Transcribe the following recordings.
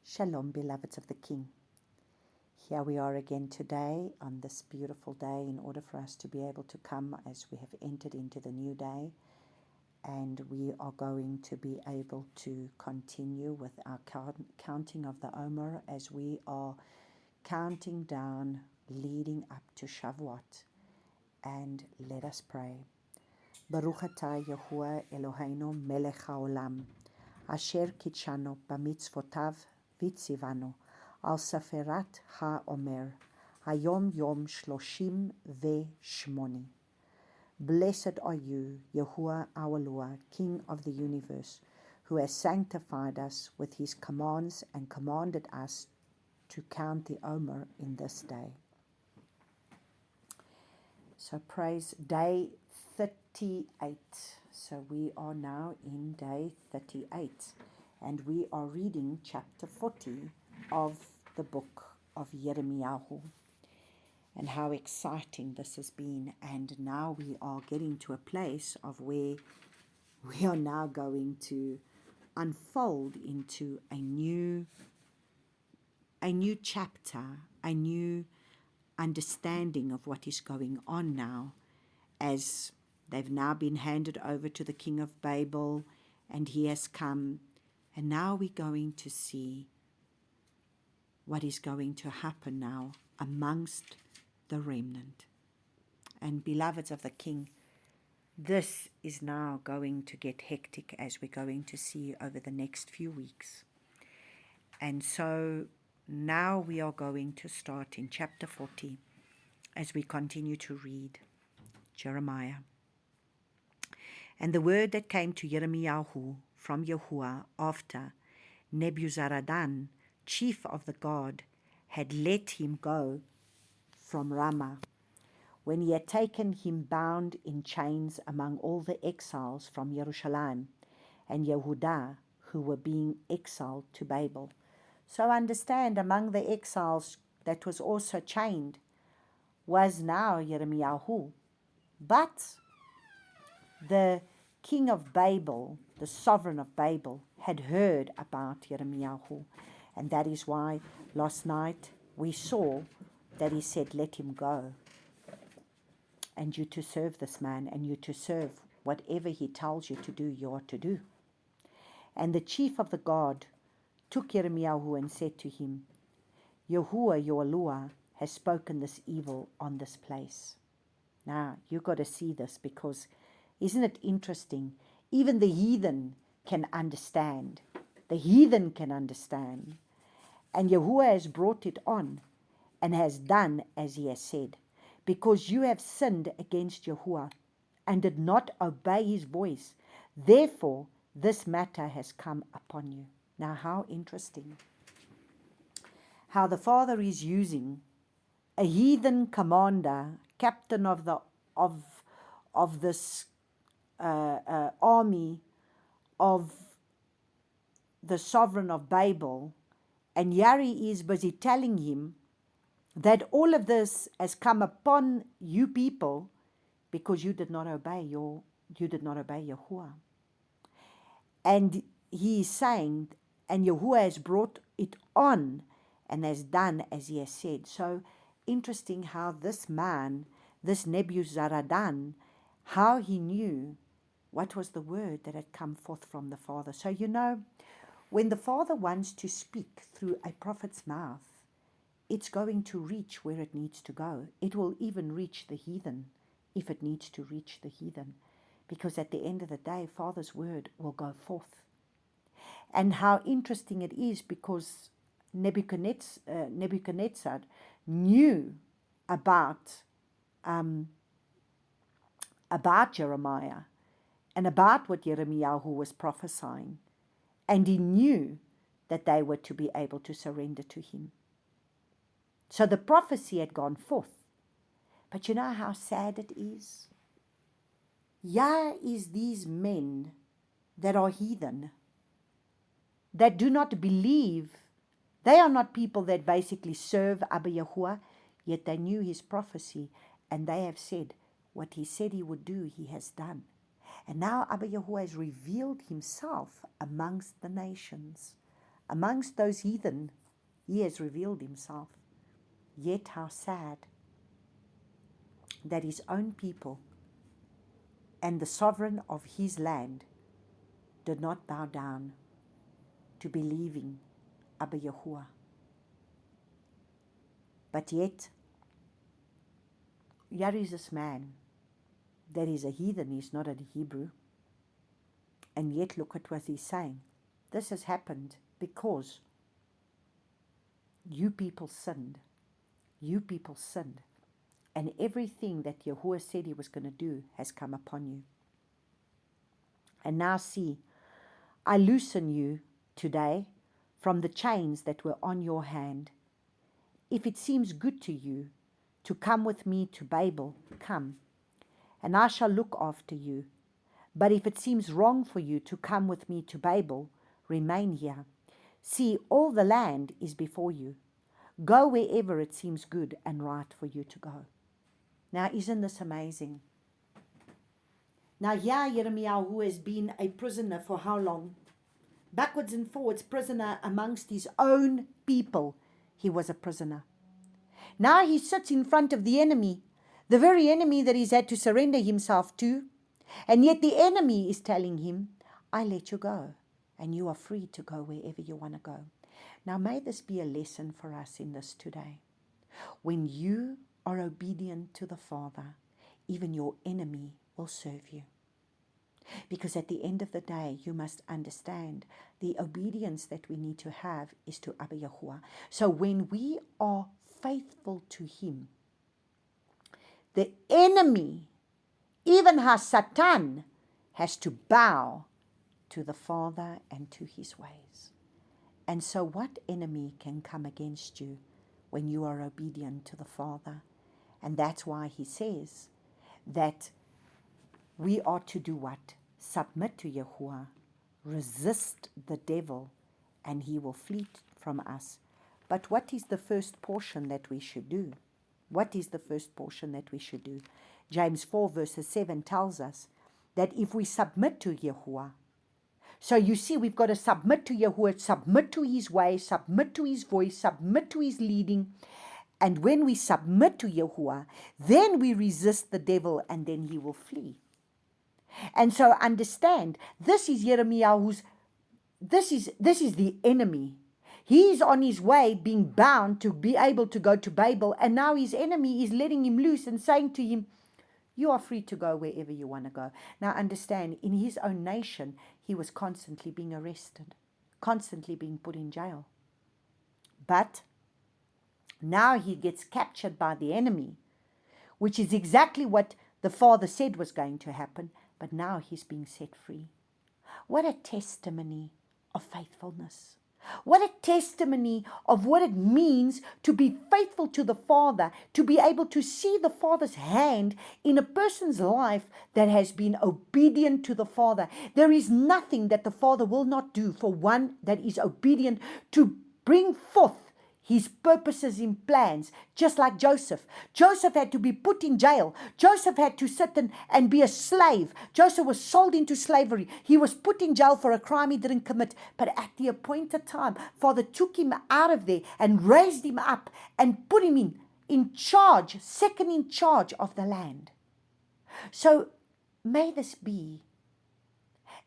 Shalom, beloveds of the King. Here we are again today on this beautiful day in order for us to be able to come as we have entered into the new day, and we are going to be able to continue with our counting of the Omer as we are counting down leading up to Shavuot. And let us pray. Baruch atah Yahuwah Eloheinu melech haolam asher kitshanu b'mitzvotav v'tzivanu al seferat ha-omer hayom yom shloshim ve-shmoni. Blessed are you, Yahuwah our Lord, King of the universe, who has sanctified us with his commands and commanded us to count the Omer in this day. So praise day 38. So we are now in day 38, and we are reading chapter 40 of the book of Yirmiyahu. And how exciting this has been. And now we are getting to a place of where we are now going to unfold into a new chapter, a new understanding of what is going on now, as they've now been handed over to the king of Babel, and he has come, and now we're going to see what is going to happen now amongst the remnant. And beloveds of the King, this is now going to get hectic, as we're going to see over the next few weeks. And so now we are going to start in chapter 40 as we continue to read Jeremiah. And the word that came to Yirmiyahu from Yahuwah after Nebuzaradan, chief of the guard, had let him go from Ramah, when he had taken him bound in chains among all the exiles from Jerusalem and Yehudah, who were being exiled to Babel. So understand, among the exiles that was also chained was now Yirmiyahu. But the king of Babel, the sovereign of Babel, had heard about Yirmiyahu. And that is why last night we saw that he said, let him go. And you to serve this man, and you to serve whatever he tells you to do, you are to do. And the chief of the guard took Yirmiyahu and said to him, Yahuwah your Lord has spoken this evil on this place. Now, you've got to see this, because isn't it interesting? Even the heathen can understand. The heathen can understand. And Yahuwah has brought it on and has done as he has said, because you have sinned against Yahuwah and did not obey his voice. Therefore, this matter has come upon you. Now, how interesting. How the Father is using a heathen commander, captain of this army of the sovereign of Babel, and Yari is busy telling him that all of this has come upon you people because you did not obey Yahuwah. And he is saying, and Yahuwah has brought it on and has done as he has said. So interesting how this man, this Nebuzaradan, how he knew what was the word that had come forth from the Father. So when the Father wants to speak through a prophet's mouth, it's going to reach where it needs to go. It will even reach the heathen if it needs to reach the heathen. Because at the end of the day, Father's word will go forth. And how interesting it is, because Nebuchadnezzar knew about Jeremiah and about what Yirmiyahu was prophesying. And he knew that they were to be able to surrender to him. So the prophecy had gone forth. But you know how sad it is? Here is these men that are heathen, that do not believe. They are not people that basically serve Abba Yahuwah, yet they knew his prophecy, and they have said, what he said he would do, he has done. And now Abba Yahuwah has revealed himself amongst the nations, Amongst those heathen, he has revealed himself. Yet how sad that his own people and the sovereign of his land did not bow down to believing Abba Yahuwah. But yet, here is this man that is a heathen, he's not a Hebrew. And yet look at what he's saying. This has happened because you people sinned. You people sinned. And everything that Yahuwah said he was going to do has come upon you. And now see, I loosen you today from the chains that were on your hand. If it seems good to you to come with me to Babel, come, and I shall look after you. But if it seems wrong for you to come with me to Babel, remain here. See, all the land is before you. Go wherever it seems good and right for you to go. Now, isn't this amazing? Now, here, Jeremiah, who has been a prisoner for how long? Backwards and forwards, prisoner amongst his own people. He was a prisoner. Now he sits in front of the enemy, the very enemy that he's had to surrender himself to. And yet the enemy is telling him, I let you go, and you are free to go wherever you want to go. Now, may this be a lesson for us in this today. When you are obedient to the Father, even your enemy will serve you. Because at the end of the day, you must understand the obedience that we need to have is to Abba Yahuwah. So when we are faithful to Him, the enemy, even Satan, has to bow to the Father and to His ways. And so what enemy can come against you when you are obedient to the Father? And that's why He says that we are to do what? Submit to Yahuwah, resist the devil, and he will flee from us. But what is the first portion that we should do? What is the first portion that we should do? James 4 verses 7 tells us that if we submit to Yahuwah, so you see, we've got to submit to Yahuwah, submit to His way, submit to His voice, submit to His leading. And when we submit to Yahuwah, then we resist the devil and then he will flee. And so understand, this is Jeremiah this is the enemy. He's on his way being bound to be able to go to Babel, and now his enemy is letting him loose and saying to him, you are free to go wherever you want to go. Now understand, in his own nation, he was constantly being arrested, constantly being put in jail. But now he gets captured by the enemy, which is exactly what the Father said was going to happen, but now he's being set free. What a testimony of faithfulness. What a testimony of what it means to be faithful to the Father, to be able to see the Father's hand in a person's life that has been obedient to the Father. There is nothing that the Father will not do for one that is obedient to bring forth His purposes and plans, just like Joseph. Joseph had to be put in jail. Joseph had to sit and be a slave. Joseph was sold into slavery. He was put in jail for a crime he didn't commit. But at the appointed time, Father took him out of there and raised him up and put him in charge, second in charge of the land. So may this be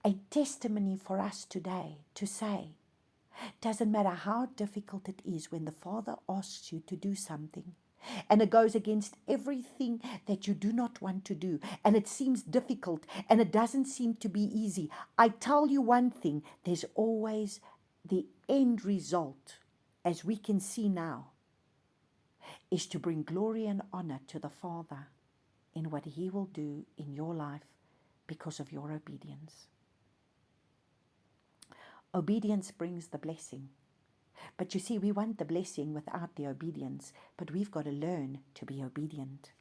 a testimony for us today to say, doesn't matter how difficult it is when the Father asks you to do something and it goes against everything that you do not want to do and it seems difficult and it doesn't seem to be easy. I tell you one thing, there's always the end result, as we can see now, is to bring glory and honor to the Father in what He will do in your life because of your obedience. Obedience brings the blessing. But you see, we want the blessing without the obedience, but we've got to learn to be obedient.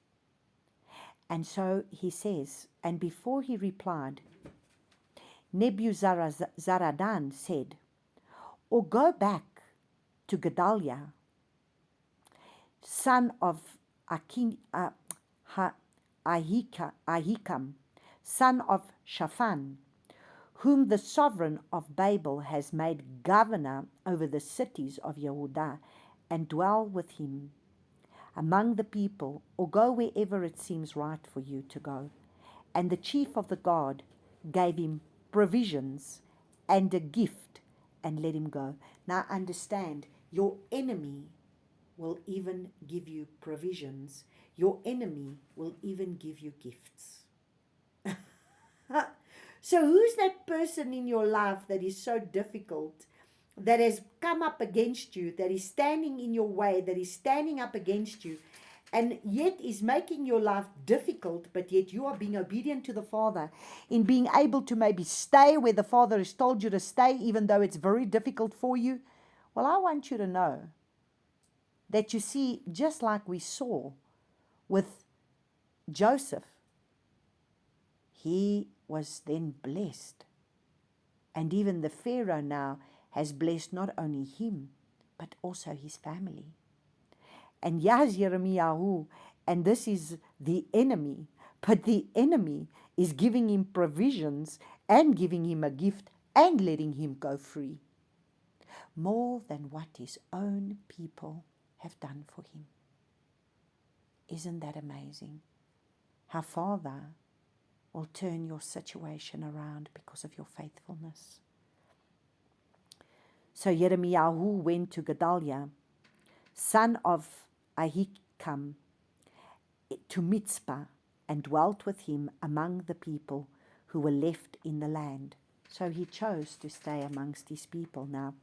And so he says, and before he replied, Nebuzaradan said, or go back to Gedaliah, son of Ahikam, son of Shaphan, whom the sovereign of Babel has made governor over the cities of Yehudah, and dwell with him among the people, or go wherever it seems right for you to go. And the chief of the guard gave him provisions and a gift and let him go. Now understand, your enemy will even give you provisions. Your enemy will even give you gifts. So who's that person in your life that is so difficult, that has come up against you, that is standing in your way, that is standing up against you, and yet is making your life difficult, but yet you are being obedient to the Father in being able to maybe stay where the Father has told you to stay, even though it's very difficult for you? Well, I want you to know that, you see, just like we saw with Joseph, he was then blessed. And even the Pharaoh now has blessed not only him, but also his family. And Yahz Yirmiyahu, and this is the enemy, but the enemy is giving him provisions and giving him a gift and letting him go free. More than what his own people have done for him. Isn't that amazing? How Father will turn your situation around because of your faithfulness. So Yirmiyahu went to Gedaliah, son of Ahikam, to Mitzpah, and dwelt with him among the people who were left in the land. So he chose to stay amongst his people. Now,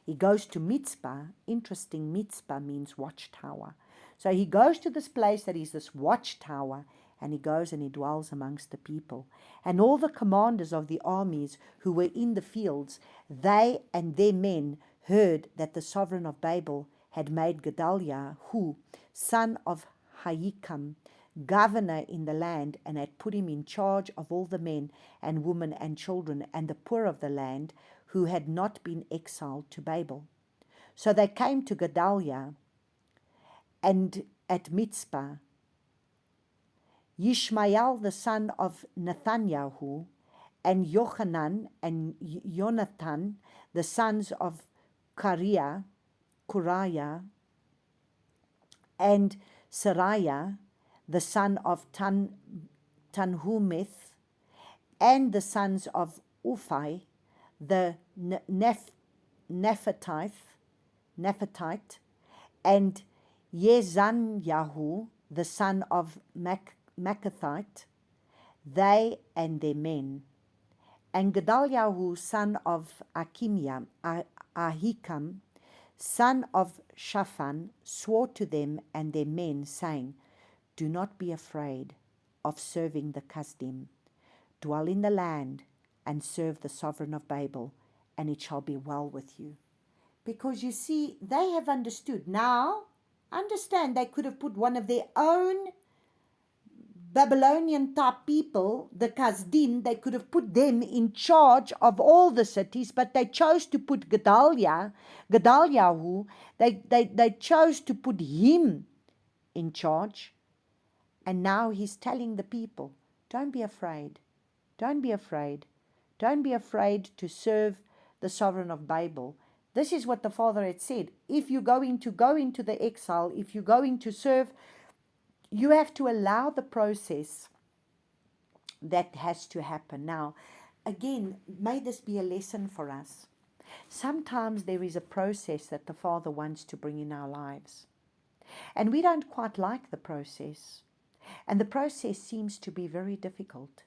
he goes to Mitzpah. Interesting, Mitzpah means watchtower. So he goes to this place that is this watchtower, and he goes and he dwells amongst the people. And all the commanders of the armies who were in the fields, they and their men heard that the sovereign of Babel had made Gedaliah, who, son of Ahikam, governor in the land, and had put him in charge of all the men and women and children and the poor of the land who had not been exiled to Babel. So they came to Gedaliah and at Mitzpah, Yishmael the son of Nathaniah, and Yochanan and Jonathan the sons of Kariah, and Sariah the son of Tanhumeth, and the sons of Uphai the Nephatite, and Yezanyahu the son of Makathite, they and their men. And Gedaliah, son of Ahikam, son of Shaphan, swore to them and their men, saying, do not be afraid of serving the Kasdim. Dwell in the land and serve the sovereign of Babel, and it shall be well with you. Because you see, they have understood. Now, understand, they could have put one of their own Babylonian type people, the Kasdim, they could have put them in charge of all the cities, but they chose to put Gedaliah, they chose to put him in charge. And now he's telling the people, don't be afraid. Don't be afraid. Don't be afraid to serve the sovereign of Babel. This is what the Father had said. If you're going to go into the exile, if you're going to serve, you have to allow the process that has to happen. Now, again, may this be a lesson for us. Sometimes there is a process that the Father wants to bring in our lives. And we don't quite like the process. And the process seems to be very difficult.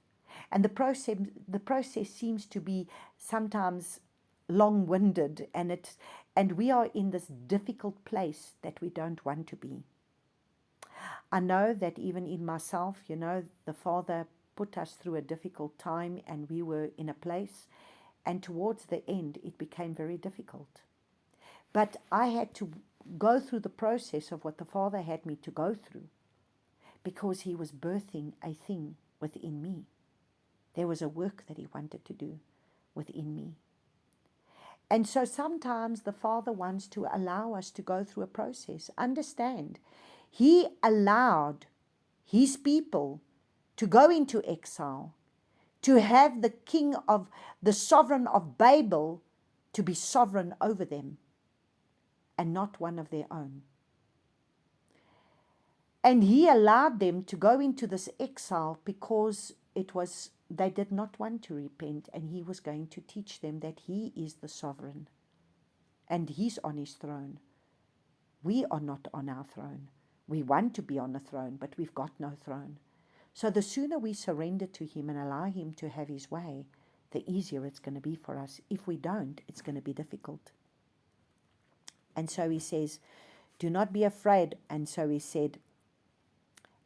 And the process seems to be sometimes long-winded, and we are in this difficult place that we don't want to be. I know that even in myself, the Father put us through a difficult time, and we were in a place, and towards the end it became very difficult. But I had to go through the process of what the Father had me to go through, because he was birthing a thing within me. There was a work that he wanted to do within me. And so sometimes the Father wants to allow us to go through a process. Understand, he allowed his people to go into exile to have the king of the sovereign of Babel to be sovereign over them and not one of their own. And he allowed them to go into this exile because they did not want to repent, and he was going to teach them that he is the sovereign and he's on his throne. We are not on our throne. We want to be on the throne, but we've got no throne. So the sooner we surrender to him and allow him to have his way, the easier it's going to be for us. If we don't, it's going to be difficult. And so he says, do not be afraid. And so he said,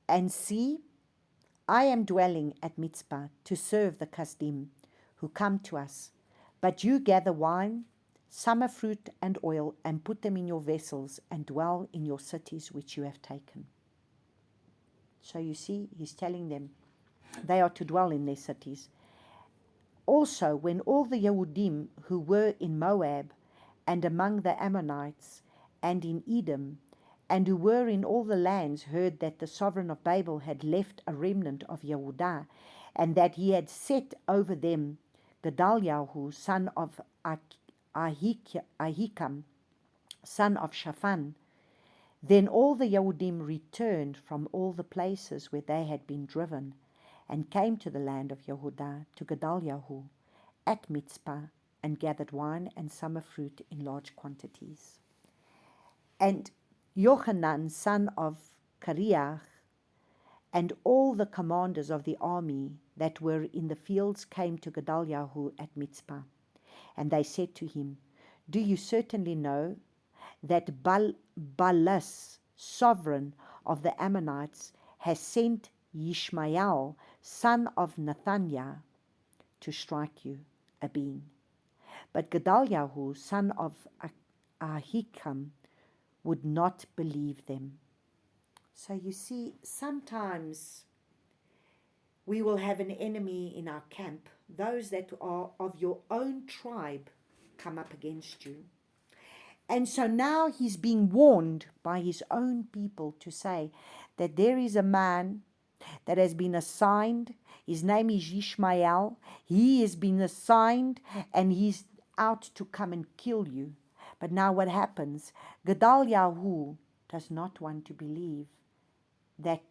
and see, I am dwelling at Mitzpah to serve the Kasdim who come to us. But you gather wine, summer fruit and oil, and put them in your vessels, and dwell in your cities which you have taken. So you see, he's telling them they are to dwell in their cities. Also, when all the Yehudim who were in Moab and among the Ammonites and in Edom and who were in all the lands heard that the sovereign of Babel had left a remnant of Yehudah, and that he had set over them Gedaliah, son of Ahikam, son of Shaphan, then all the Yehudim returned from all the places where they had been driven, and came to the land of Yehudah, to Gedaliah at Mitzpah, and gathered wine and summer fruit in large quantities. And Yochanan, son of Kareah, and all the commanders of the army that were in the fields came to Gedaliah at Mitzpah. And they said to him, do you certainly know that Baalas, sovereign of the Ammonites, has sent Yishmael, son of Nathaniah, to strike you a bean? But Gedaliah, son of Ahikam, would not believe them. So you see, sometimes we will have an enemy in our camp. Those that are of your own tribe come up against you. And so now he's being warned by his own people to say that there is a man that has been assigned. His name is Ishmael. He has been assigned and he's out to come and kill you. But now what happens? Gedaliah does not want to believe that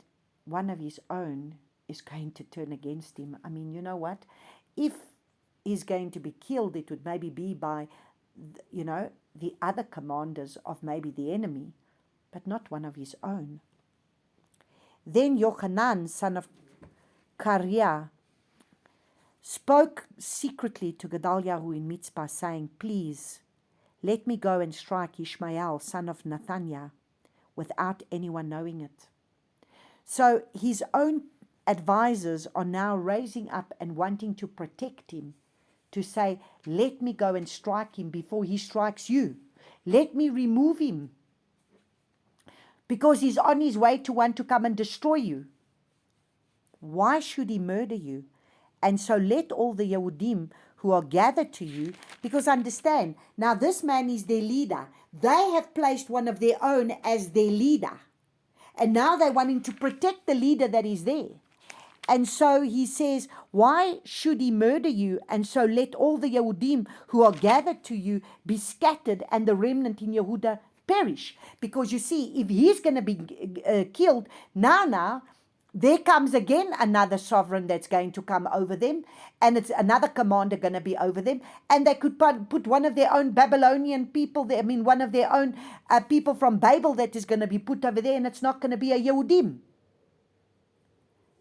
one of his own is going to turn against him. I mean, you know what? If he's going to be killed, it would maybe be by, the other commanders of maybe the enemy, but not one of his own. Then Yochanan, son of Kareah, spoke secretly to Gedaliah in Mitzpah, saying, please, let me go and strike Ishmael, son of Nathaniah, without anyone knowing it. So his own advisors are now raising up and wanting to protect him, to say, let me go and strike him before he strikes you. Let me remove him, because he's on his way to want to come and destroy you. Why should he murder you? And so let all the Yehudim who are gathered to you, because understand, now this man is their leader. They have placed one of their own as their leader. And now they're wanting to protect the leader that is there. And so he says, why should he murder you? And so let all the Yehudim who are gathered to you be scattered, and the remnant in Yehudah perish. Because you see, if he's going to be killed, now there comes again another sovereign that's going to come over them, and it's another commander going to be over them, and they could put one of their own Babylonian people there, one of their own people from Babel that is going to be put over there, and it's not going to be a Yehudim.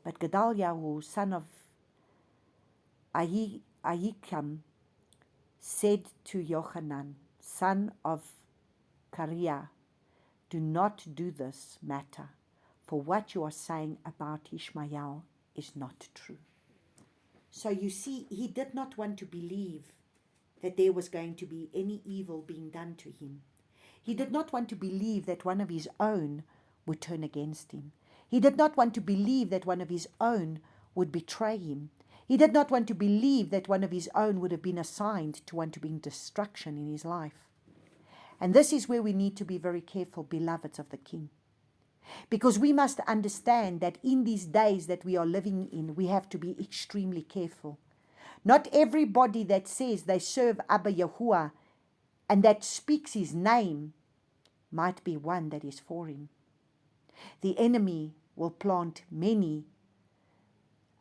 But Gedaliah, son of Ahikam, said to Yochanan, son of Kareah, do not do this matter, for what you are saying about Ishmael is not true. So you see, he did not want to believe that there was going to be any evil being done to him. He did not want to believe that one of his own would turn against him. He did not want to believe that one of his own would betray him. He did not want to believe that one of his own would have been assigned to want to bring destruction in his life. And this is where we need to be very careful, beloveds of the King. Because we must understand that in these days that we are living in, we have to be extremely careful. Not everybody that says they serve Abba Yahuwah and that speaks his name might be one that is for him. The enemy will plant many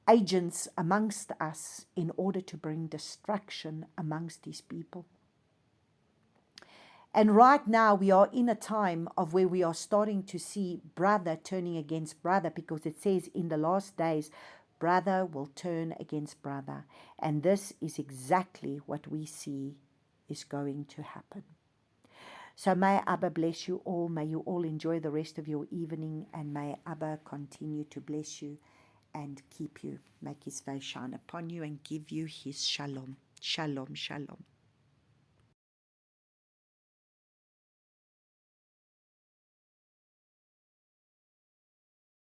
agents amongst us in order to bring destruction amongst these people. And right now we are in a time of where we are starting to see brother turning against brother, because it says in the last days, brother will turn against brother. And this is exactly what we see is going to happen. So may Abba bless you all. May you all enjoy the rest of your evening, and may Abba continue to bless you and keep you, make his face shine upon you and give you his shalom. Shalom, shalom.